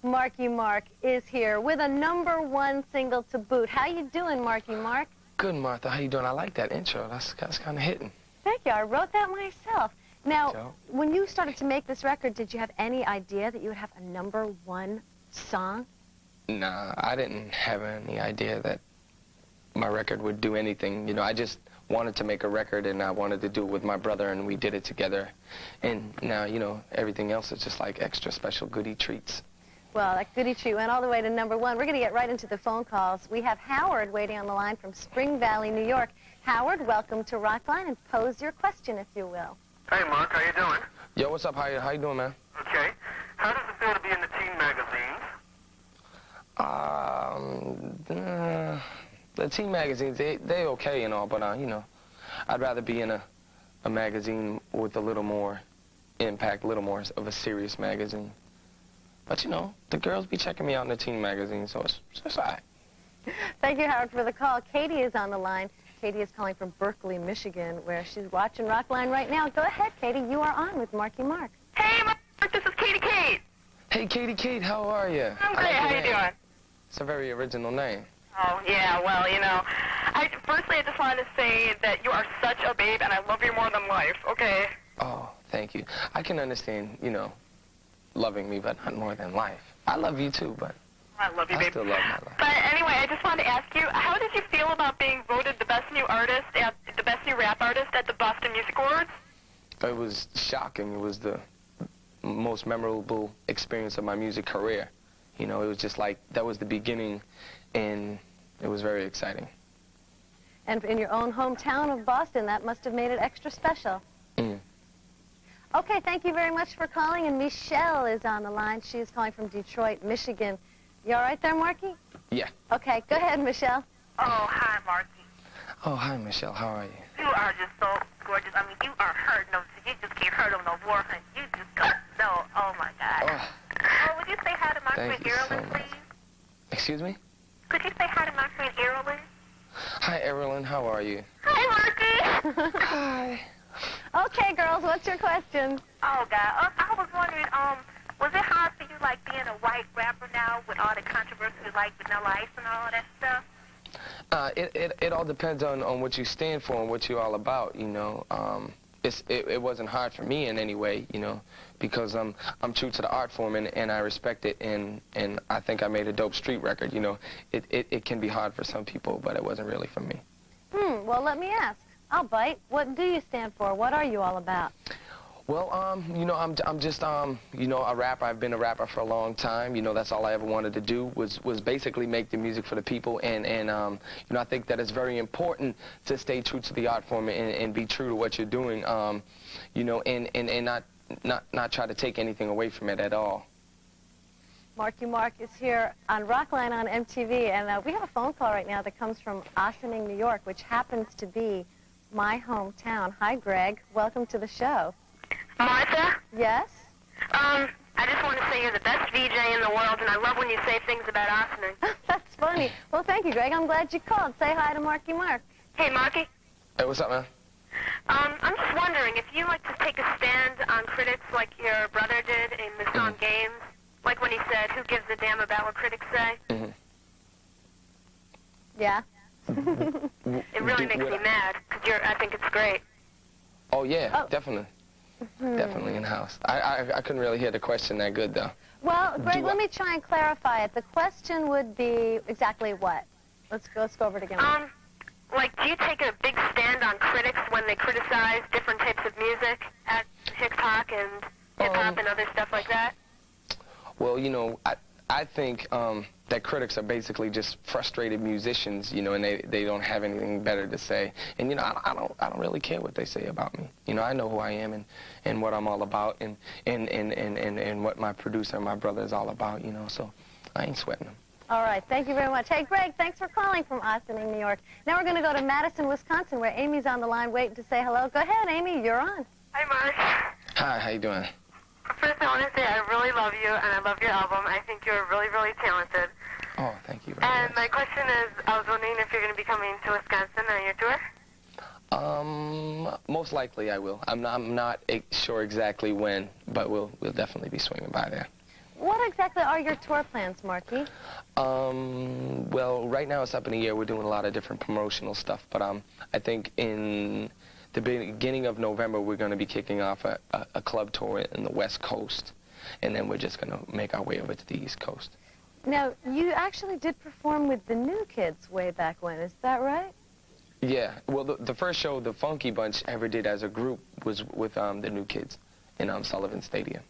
Marky Mark is here with a #1 single to boot. How you doing, Marky Mark? Good, Martha. How you doing? I like that intro. That's kind of hitting. Thank you. I wrote that myself. Now, So? when you started to make this record, did you have any idea that you would have a #1 song? Nah, I didn't have any idea that my record would do anything. You know, I just wanted to make a record, and I wanted to do it with my brother, and we did it together. And now, you know, everything else is just like extra special goodie treats. Well, that goodie treat went all the way to #1. We're going to get right into the phone calls. We have Howard waiting on the line from Spring Valley, New York. Howard, welcome to Rockline, and pose your question, if you will. Hey, Mark, how you doing? Yo, what's up? How you doing, man? Okay. How does it feel to be in the teen magazines? The teen magazines, they okay and all, but, you know, I'd rather be in a magazine with a little more impact, a little more of a serious magazine. But, you know, the girls be checking me out in the teen magazine, so it's all right. Thank you, Howard, for the call. Katie is on the line. Katie is calling from Berkeley, Michigan, where she's watching Rockline right now. Go ahead, Katie. You are on with Marky Mark. Hey, Mark, this is Katie Kate. Hey, Katie Kate, how are you? I'm great. How you doing? It's a very original name. Oh, yeah, well, you know, firstly, I just wanted to say that you are such a babe, and I love you more than life, okay? Oh, thank you. I can understand, you know, loving me, but not more than life. I love you, too, but I love you, I babe. still love my life. But anyway, I just wanted to ask you, how did you feel about being voted the best new rap artist at the Boston Music Awards? It was shocking. It was the most memorable experience of my music career. You know, it was just like, that was the beginning, and it was very exciting. And in your own hometown of Boston, that must have made it extra special. Mm. Okay, thank you very much for calling, and Michelle is on the line. She is calling from Detroit, Michigan. You all right there, Marky? Yeah. Okay, go ahead, Michelle. Oh, hi, Marky. Oh, hi, Michelle. How are you? You are just so gorgeous. I mean, you are hurting them. You just can't hurt them no more. You just got so, oh, my God. Oh, Oh, would you say hi to Marky thank and you so Erilyn, much. please? Excuse me? Could you say hi to Marky and Erilyn? Hi, Erilyn. How are you? Hi, Marky. Hi. Okay, girls, what's your question? Oh, God. I was wondering, was it hard for you, like, being a white rapper now with all the controversy, like Vanilla Ice and all that stuff? It all depends on what you stand for and what you're all about, you know. It wasn't hard for me in any way, you know, because I'm true to the art form, and I respect it, and I think I made a dope street record, you know. It can be hard for some people, but it wasn't really for me. Well, let me ask. I'll bite. What do you stand for? What are you all about? Well, you know, I'm just, you know, a rapper. I've been a rapper for a long time. You know, that's all I ever wanted to do was basically make the music for the people. And you know, I think that it's very important to stay true to the art form and be true to what you're doing. You know, and not try to take anything away from it at all. Marky Mark is here on Rockline on MTV, and we have a phone call right now that comes from Ossining, New York, which happens to be my hometown. Hi, Greg. Welcome to the show. Martha? Yes? I just want to say you're the best VJ in the world, and I love when you say things about Ossining. That's funny. Well, thank you, Greg. I'm glad you called. Say hi to Marky Mark. Hey, Marky. Hey, what's up, man? I'm just wondering if you like to take a stand on critics like your brother did in the song Games, like when he said, "Who gives a damn about what critics say?" Mm-hmm. Yeah? It really makes me mad, because I think it's great. Oh, yeah, Oh. definitely. Definitely in house. I couldn't really hear the question that good, though. Well, Greg, let me try and clarify it. The question would be exactly what? Let's go over it again. Like, do you take a big stand on critics when they criticize different types of music, at hip-hop and hip-hop and other stuff like that? Well, you know, I think that critics are basically just frustrated musicians, you know, and they don't have anything better to say. And, you know, I don't really care what they say about me. You know, I know who I am and what I'm all about and what my producer and my brother is all about, you know, so I ain't sweating them. All right, thank you very much. Hey, Greg, thanks for calling from Ossining, New York. Now we're going to go to Madison, Wisconsin, where Amy's on the line waiting to say hello. Go ahead, Amy, you're on. Hi, Mark. Hi, how you doing? First, I want to say I really love you, and I love your album. I think you're really, really talented. Oh, thank you very And much. my question is, I was wondering if you're going to be coming to Wisconsin on your tour? Most likely I will. I'm not sure exactly when, but we'll definitely be swinging by there. What exactly are your tour plans, Marky? Well, right now it's up in the air. We're doing a lot of different promotional stuff, but I think in the beginning of November we're going to be kicking off a club tour in the West Coast, and then we're just going to make our way over to the East Coast. Now, you actually did perform with the New Kids way back when, is that right? Yeah, well, the first show the Funky Bunch ever did as a group was with the New Kids in Sullivan Stadium.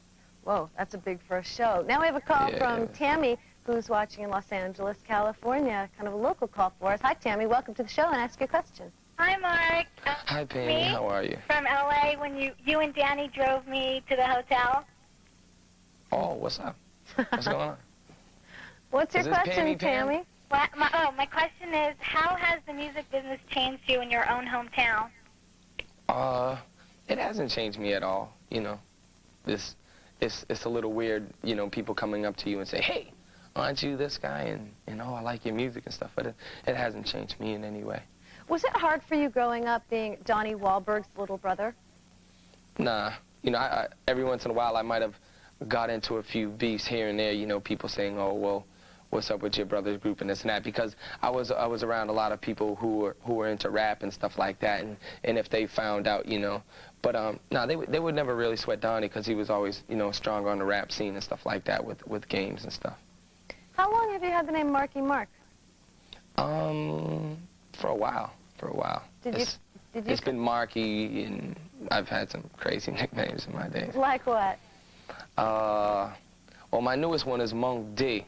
Whoa, that's a big first show. Now we have a call from Tammy, who's watching in Los Angeles, California, kind of a local call for us. Hi, Tammy. Welcome to the show, and ask your question. Hi, Mark. Hi, Penny. How are you? From L.A. when you and Danny drove me to the hotel. Oh, what's up? What's going on? What's your question, Tammy? My question is, how has the music business changed you in your own hometown? It hasn't changed me at all, you know. It's a little weird, you know, people coming up to you and say, hey, aren't you this guy? And oh, I like your music and stuff, but it hasn't changed me in any way. Was it hard for you growing up being Donnie Wahlberg's little brother? Nah. You know, I every once in a while I might have got into a few beefs here and there, you know, people saying, oh, well, what's up with your brother's group and this and that, because I was around a lot of people who were into rap and stuff like that, and if they found out, you know, but no, they would never really sweat Donnie because he was always, you know, stronger on the rap scene and stuff like that with games and stuff. How long have you had the name Marky Mark? For a while. It's been Marky, and I've had some crazy nicknames in my days. Like what? Well, my newest one is Monk D.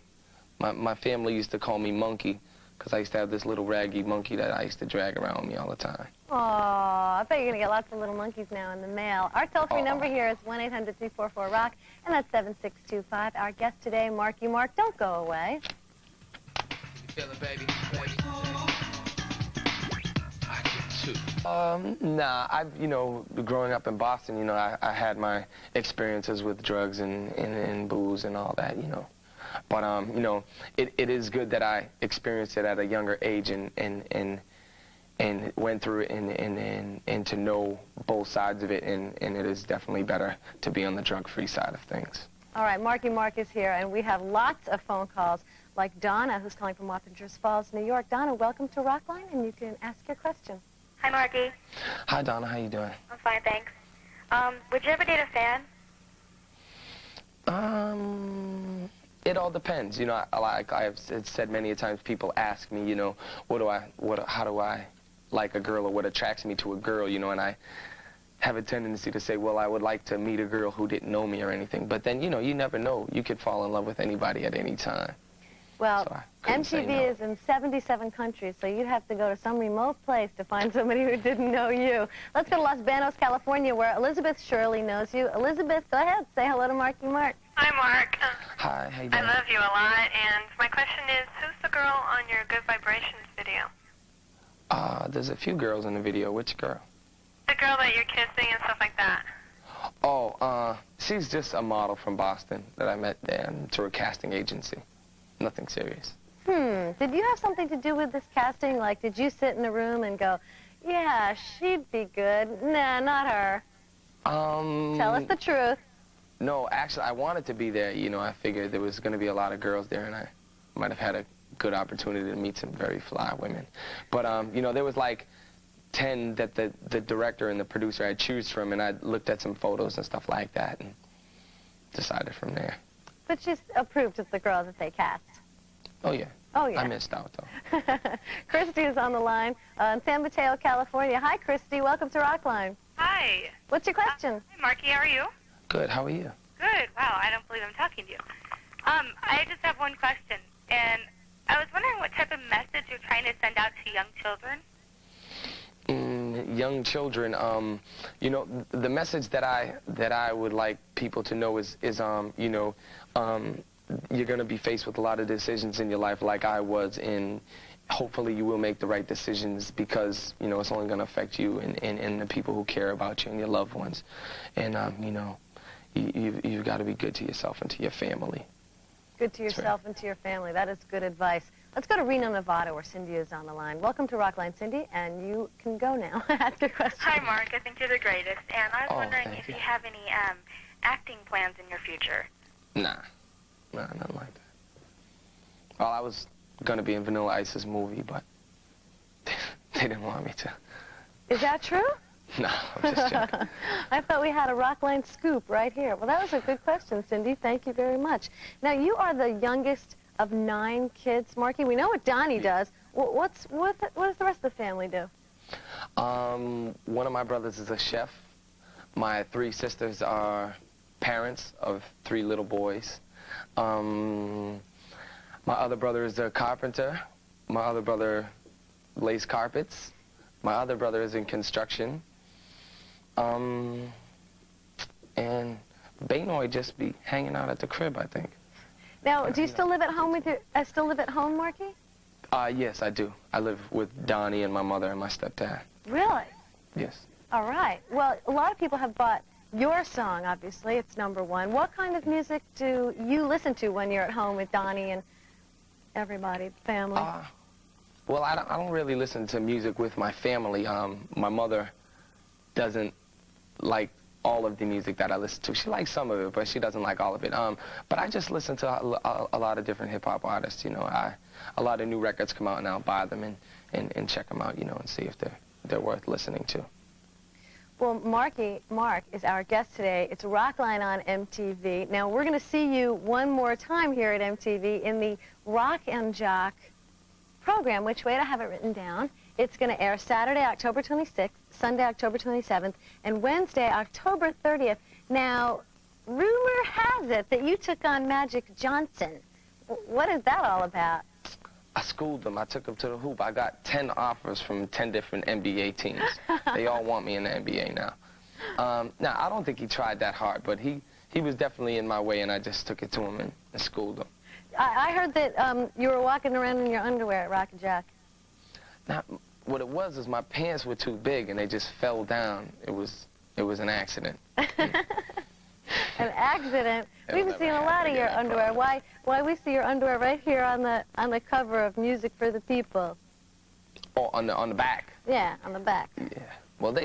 My family used to call me Monkey because I used to have this little raggy monkey that I used to drag around with me all the time. Aw, I bet you're going to get lots of little monkeys now in the mail. Our toll-free number here is 1-800-344-ROCK, and that's 7625. Our guest today, Marky Mark. Don't go away. You feel it, baby? Nah, you know, growing up in Boston, you know, I had my experiences with drugs and booze and all that, you know. But, you know, it is good that I experienced it at a younger age and went through it and to know both sides of it, and it is definitely better to be on the drug-free side of things. All right, Marky Mark is here, and we have lots of phone calls, like Donna, who's calling from Wappingers Falls, New York. Donna, welcome to Rockline, and you can ask your question. Hi, Marky. Hi, Donna. How you doing? I'm fine, thanks. Would you ever date a fan? It all depends. You know, like I've said many times, people ask me, you know, how do I like a girl, or what attracts me to a girl, you know, and I have a tendency to say, well, I would like to meet a girl who didn't know me or anything. But then, you know, you never know. You could fall in love with anybody at any time. Well, So MTV is in 77 countries, so you'd have to go to some remote place to find somebody who didn't know you. Let's go to Los Banos, California, where Elizabeth Shirley knows you. Elizabeth, go ahead. Say hello to Marky Mark. Hi, Mark. Hi, how you doing? I love you a lot, and my question is, who's the girl on your Good Vibrations video? There's a few girls in the video. Which girl? The girl that you're kissing and stuff like that. Oh, she's just a model from Boston that I met there through a casting agency. Nothing serious. Did you have something to do with this casting? Like, did you sit in a room and go, yeah, she'd be good? Nah, not her. Tell us the truth. No, actually, I wanted to be there. You know, I figured there was going to be a lot of girls there, and I might have had a good opportunity to meet some very fly women. But, you know, there was like 10 that the director and the producer had choose from, and I looked at some photos and stuff like that and decided from there. But she's approved of the girl that they cast. Oh, yeah. Oh, yeah. I missed out, though. Christy is on the line in San Mateo, California. Hi, Christy. Welcome to Rockline. Hi. What's your question? Hi, Marky. How are you? Good. How are you? Good. Wow, I don't believe I'm talking to you. I just have one question, and I was wondering what type of message you're trying to send out to young children. Young children, you know, the message that I would like people to know is you know, you're going to be faced with a lot of decisions in your life like I was, and hopefully you will make the right decisions because, you know, it's only going to affect you and the people who care about you and your loved ones. And, you know, you've got to be good to yourself and to your family. Good to yourself and to your family. That is good advice. Let's go to Reno, Nevada, where Cindy is on the line. Welcome to Rockline, Cindy, and you can go now. Ask your question. Hi, Mark. I think you're the greatest. And I was wondering if thank you. you have any acting plans in your future. Nah. Nah, nothing like that. Well, I was gonna be in Vanilla Ice's movie, but they didn't want me to. Is that true? No, I'm just joking. I thought we had a Rockline scoop right here. Well, that was a good question, Cindy. Thank you very much. Now, you are the youngest of 9 kids. Marky, we know what Donnie does. What does the rest of the family do? One of my brothers is a chef. My 3 sisters are parents of 3 little boys. My other brother is a carpenter. My other brother lays carpets. My other brother is in construction. And Baynoy just be hanging out at the crib, I think. Now, do you still live at home with your? Still live at home, Marky? Yes, I do. I live with Donnie and my mother and my stepdad. Really? Yes. All right. Well, a lot of people have bought your song. Obviously, it's #1. What kind of music do you listen to when you're at home with Donnie and everybody, family? Well, I don't really listen to music with my family. My mother doesn't like all of the music that I listen to. She likes some of it, but she doesn't like all of it. But I just listen to a lot of different hip-hop artists, you know. A lot of new records come out, and I'll buy them and check them out, you know, and see if they're worth listening to. Well, Mark is our guest today. It's Rockline on MTV. Now, we're going to see you one more time here at MTV in the Rock and Jock program, which, wait, I have it written down. It's going to air Saturday, October 26th, Sunday, October 27th, and Wednesday, October 30th. Now, rumor has it that you took on Magic Johnson. What is that all about? I schooled them. I took them to the hoop. I got 10 offers from 10 different NBA teams. They all want me in the NBA now. Now, I don't think he tried that hard, but he was definitely in my way, and I just took it to him and schooled him. I heard that you were walking around in your underwear at Rock and Jock. Now, what it was is my pants were too big, and they just fell down. It was an accident. An accident? We've seen a lot of your underwear. Why we see your underwear right here on the cover of Music for the People? Oh, on the back? Yeah, on the back. Yeah. Well,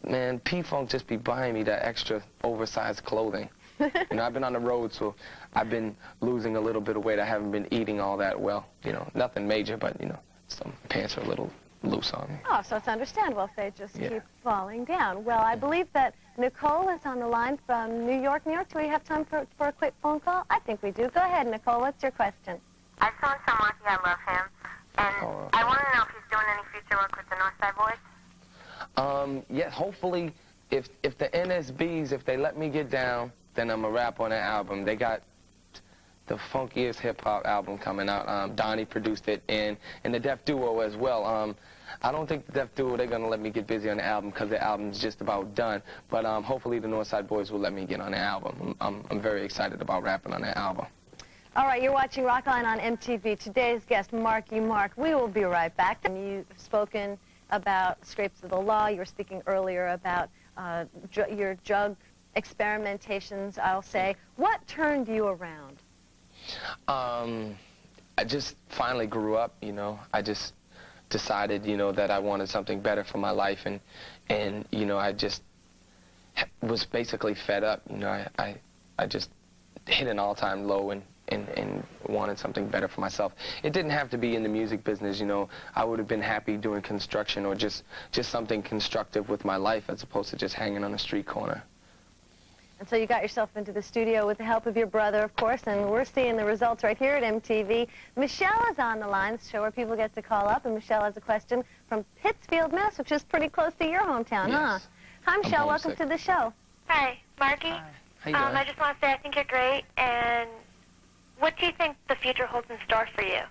man, P-Funk just be buying me that extra oversized clothing. You know, I've been on the road, so I've been losing a little bit of weight. I haven't been eating all that well. You know, nothing major, but, you know, some pants are a little loose on me. Oh, so it's understandable if they just keep falling down. Well, I believe that Nicole is on the line from New York. New York, do we have time for a quick phone call? I think we do. Go ahead, Nicole. What's your question? I just want to tell Marky I love him, and I want to know if he's doing any future work with the Northside Boys. Yeah, hopefully, if the NSBs, if they let me get down, then I'm going to rap on that album. They got the funkiest hip-hop album coming out. Donnie produced it, and the Def Duo as well. I don't think the Def Duo, they're going to let me get busy on the album because the album's just about done. But hopefully the Northside Boys will let me get on the album. I'm very excited about rapping on that album. All right, you're watching Rockline on MTV. Today's guest, Marky Mark. We will be right back. And you've spoken about Scrapes of the Law. You were speaking earlier about your drug experimentations, I'll say. What turned you around? I just finally grew up, you know. I just decided, you know, that I wanted something better for my life, and you know, I just was basically fed up. You know, I just hit an all-time low and wanted something better for myself. It didn't have to be in the music business, you know. I would have been happy doing construction or just something constructive with my life as opposed to just hanging on a street corner. And so you got yourself into the studio with the help of your brother, of course, and we're seeing the results right here at MTV. Michelle is on the line, the show where people get to call up, and Michelle has a question from Pittsfield, Mass., which is pretty close to your hometown, huh? Hi, Michelle. Welcome to the show. Hi, Marky. Hi. How you doing? I just want to say I think you're great, and what do you think the future holds in store for you?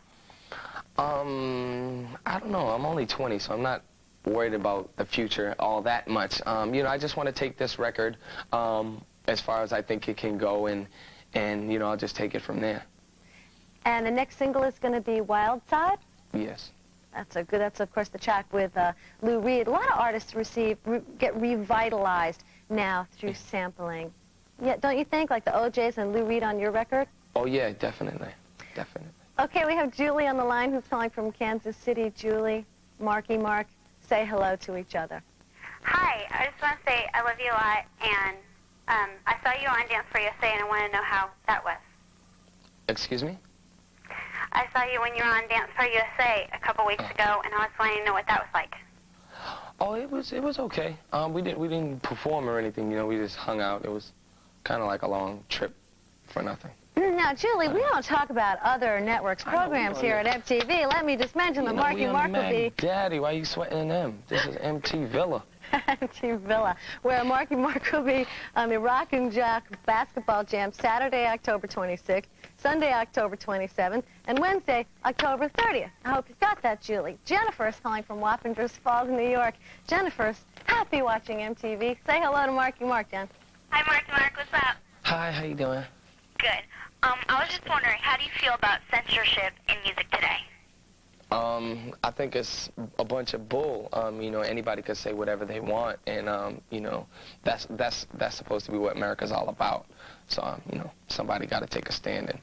I don't know. I'm only 20, so I'm not worried about the future all that much. You know, I just want to take this record as far as I think it can go, and you know, I'll just take it from there. And the next single is going to be Wild Side? Yes. That's of course the track with Lou Reed. A lot of artists get revitalized now through sampling. Yeah, don't you think, like the OJs and Lou Reed on your record? Oh yeah, definitely. Definitely. Okay, we have Julie on the line who's calling from Kansas City. Julie, Marky Mark, say hello to each other. Hi, I just want to say I love you a lot, and I saw you on Dance for USA, and I want to know how that was. Excuse me? I saw you when you were on Dance for USA a couple weeks ago, and I was wanting to know what that was like. Oh, it was okay. We didn't perform or anything, you know, we just hung out. It was kind of like a long trip for nothing. Now, Julie, we don't talk about other networks' programs here at MTV. Let me just mention that Marky Mark will be... Daddy, why are you sweating them? This is MT Villa. MT Villa, where Marky Mark will be on the Rock and Jock Basketball Jam Saturday, October 26th, Sunday, October 27th, and Wednesday, October 30th. I hope you've got that, Julie. Jennifer is calling from Wappingers Falls, New York. Jennifer's happy watching MTV. Say hello to Marky Mark, Jen. Hi, Marky Mark. What's up? Hi, how you doing? Good. I was just wondering, how do you feel about censorship in music today? I think it's a bunch of bull. You know, anybody could say whatever they want, and you know, that's supposed to be what America's all about. So, you know, somebody got to take a stand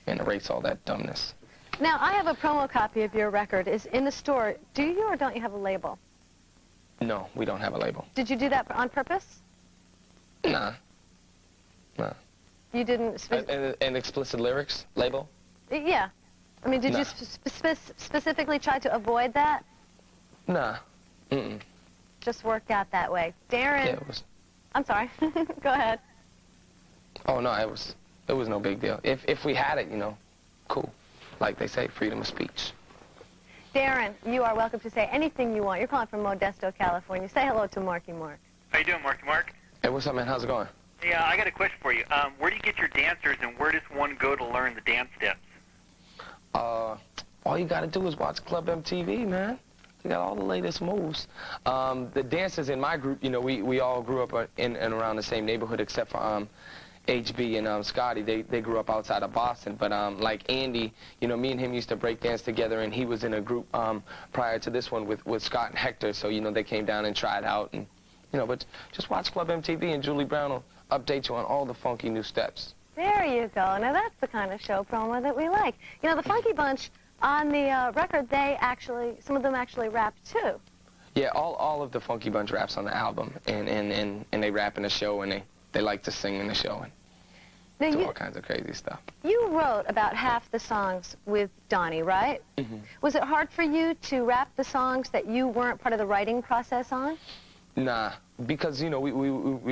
and erase all that dumbness. Now, I have a promo copy of your record. It's in the store. Do you or don't you have a label? No, we don't have a label. Did you do that on purpose? Nah. Nah. You didn't... An explicit lyrics label? Yeah. I mean, did Nah. you specifically try to avoid that? Nah. Mm-mm. Just worked out that way. Darren... Yeah, it was... I'm sorry. Go ahead. Oh, no, it was no big deal. If we had it, you know, cool. Like they say, freedom of speech. Darren, you are welcome to say anything you want. You're calling from Modesto, California. Say hello to Marky Mark. How you doing, Marky Mark? Hey, what's up, man? How's it going? Yeah, I got a question for you. Where do you get your dancers, and where does one go to learn the dance steps? All you gotta do is watch Club MTV, man. They got all the latest moves. The dancers in my group, you know, we all grew up in and around the same neighborhood, except for HB and Scotty. They grew up outside of Boston. But like Andy, you know, me and him used to break dance together, and he was in a group prior to this one with Scott and Hector. So, you know, they came down and tried out, and you know, but just watch Club MTV, and Julie Brown will update you on all the funky new steps. There you go. Now, that's the kind of show promo that we like. You know, the Funky Bunch on the record, some of them actually rap, too. Yeah, all of the Funky Bunch raps on the album, and they rap in the show, and they like to sing in the show, and Now, do all kinds of crazy stuff. You wrote about half the songs with Donnie, right? Mm-hmm. Was it hard for you to rap the songs that you weren't part of the writing process on? Nah, because, you know, we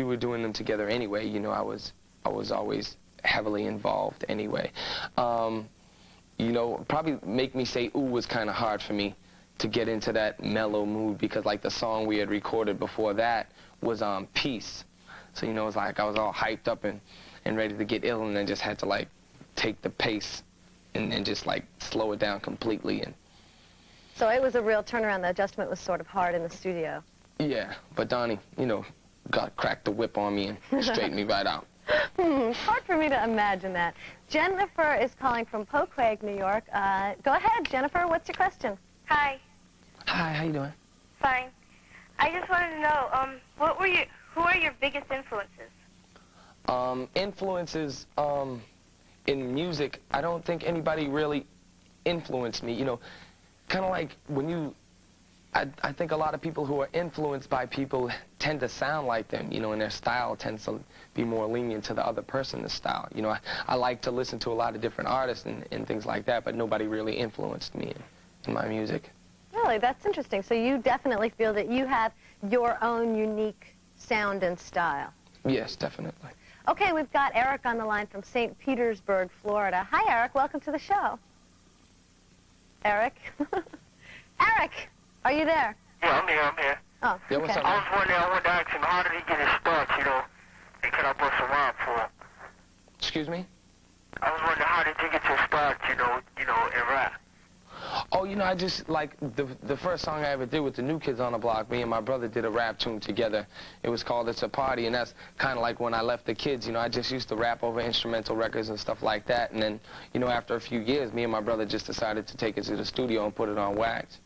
were doing them together anyway. You know, I was always heavily involved anyway. You know, probably make me say ooh was kind of hard for me to get into that mellow mood, because like the song we had recorded before that was Peace. So, you know, it was like I was all hyped up and ready to get ill, and then just had to like take the pace and just like slow it down completely. And So it was a real turnaround. The adjustment was sort of hard in the studio. yeah, but Donnie, you know, cracked the whip on me and straightened me right out. It's hard for me to imagine that. Jennifer is calling from Poquag, New York. Go ahead, Jennifer. What's your question? Hi. Hi, how you doing? Fine. I just wanted to know, who are your biggest influences? Influences in music, I don't think anybody really influenced me. You know, kind of like when I think a lot of people who are influenced by people tend to sound like them, you know, and their style tends to be more lenient to the other person's style. You know, I like to listen to a lot of different artists and things like that, but nobody really influenced me in my music. Really, that's interesting. So you definitely feel that you have your own unique sound and style. Yes, definitely. Okay, we've got Eric on the line from St. Petersburg, Florida. Hi, Eric. Welcome to the show. Eric? Eric, are you there? Yeah, I'm here. Oh, Yeah, what's okay. up, I wanted to ask him, how did he get his start, you know, and can I bust a rhyme for him? Excuse me? I was wondering, how did you get your start, you know, in rap? Oh, you know, I just, like, the first song I ever did with the New Kids on the Block, me and my brother did a rap tune together. It was called It's a Party, and that's kind of like when I left the Kids. You know, I just used to rap over instrumental records and stuff like that, and then, you know, after a few years, me and my brother just decided to take it to the studio and put it on wax.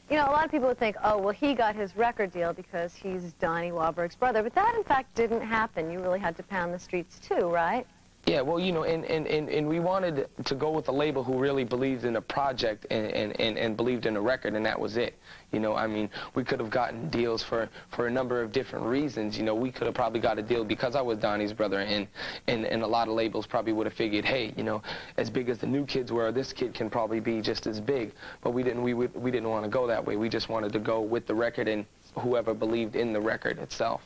You know, a lot of people would think, oh, well, he got his record deal because he's Donnie Wahlberg's brother, but that, in fact, didn't happen. You really had to pound the streets, too, right? Yeah, well, you know, and we wanted to go with a label who really believed in the project and believed in the record, and that was it. You know, I mean, we could have gotten deals for a number of different reasons. You know, we could have probably got a deal because I was Donnie's brother, and a lot of labels probably would have figured, hey, you know, as big as the new kids were, this kid can probably be just as big. But we didn't want to go that way. We just wanted to go with the record and whoever believed in the record itself.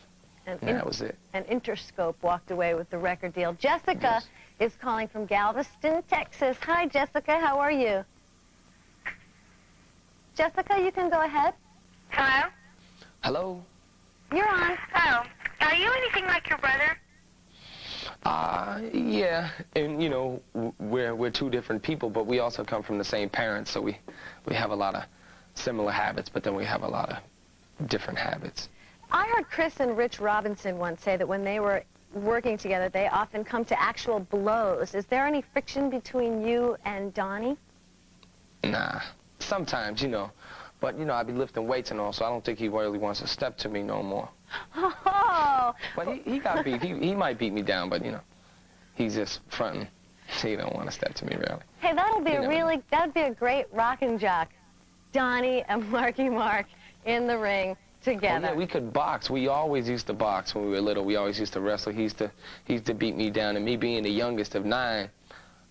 And that was it. And Interscope walked away with the record deal. Jessica Yes. is calling from Galveston, Texas. Hi, Jessica. How are you? Jessica, you can go ahead. Hello? Hello? You're on. Oh, are you anything like your brother? Yeah, and you know, we're two different people, but we also come from the same parents, so we have a lot of similar habits, but then we have a lot of different habits. I heard Chris and Rich Robinson once say that when they were working together, they often come to actual blows. Is there any friction between you and Donnie? Nah, sometimes, you know, but you know, I be lifting weights and all, so I don't think he really wants to step to me no more. Oh! But he got beat. He might beat me down, but you know, he's just fronting. He don't want to step to me really. Hey, that'd be You know. a great rockin' jock. Donnie and Marky Mark in the ring together. Oh, yeah, we could box. We always used to box when we were little. We always used to wrestle. He used to beat me down, and me being the youngest of 9,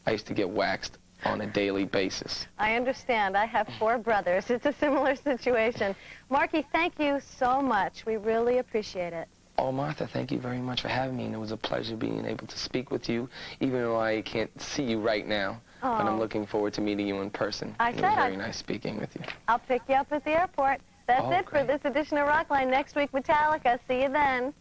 I used to get waxed on a daily basis. I understand. I have 4 brothers. It's a similar situation. Marky, thank you so much. We really appreciate it. Oh, Martha, thank you very much for having me, and it was a pleasure being able to speak with you, even though I can't see you right now. Oh. But I'm looking forward to meeting you in person. I It was said very nice speaking with you. I'll pick you up at the airport. That's Oh, it for great. this edition of Rockline. Next week, Metallica. See you then.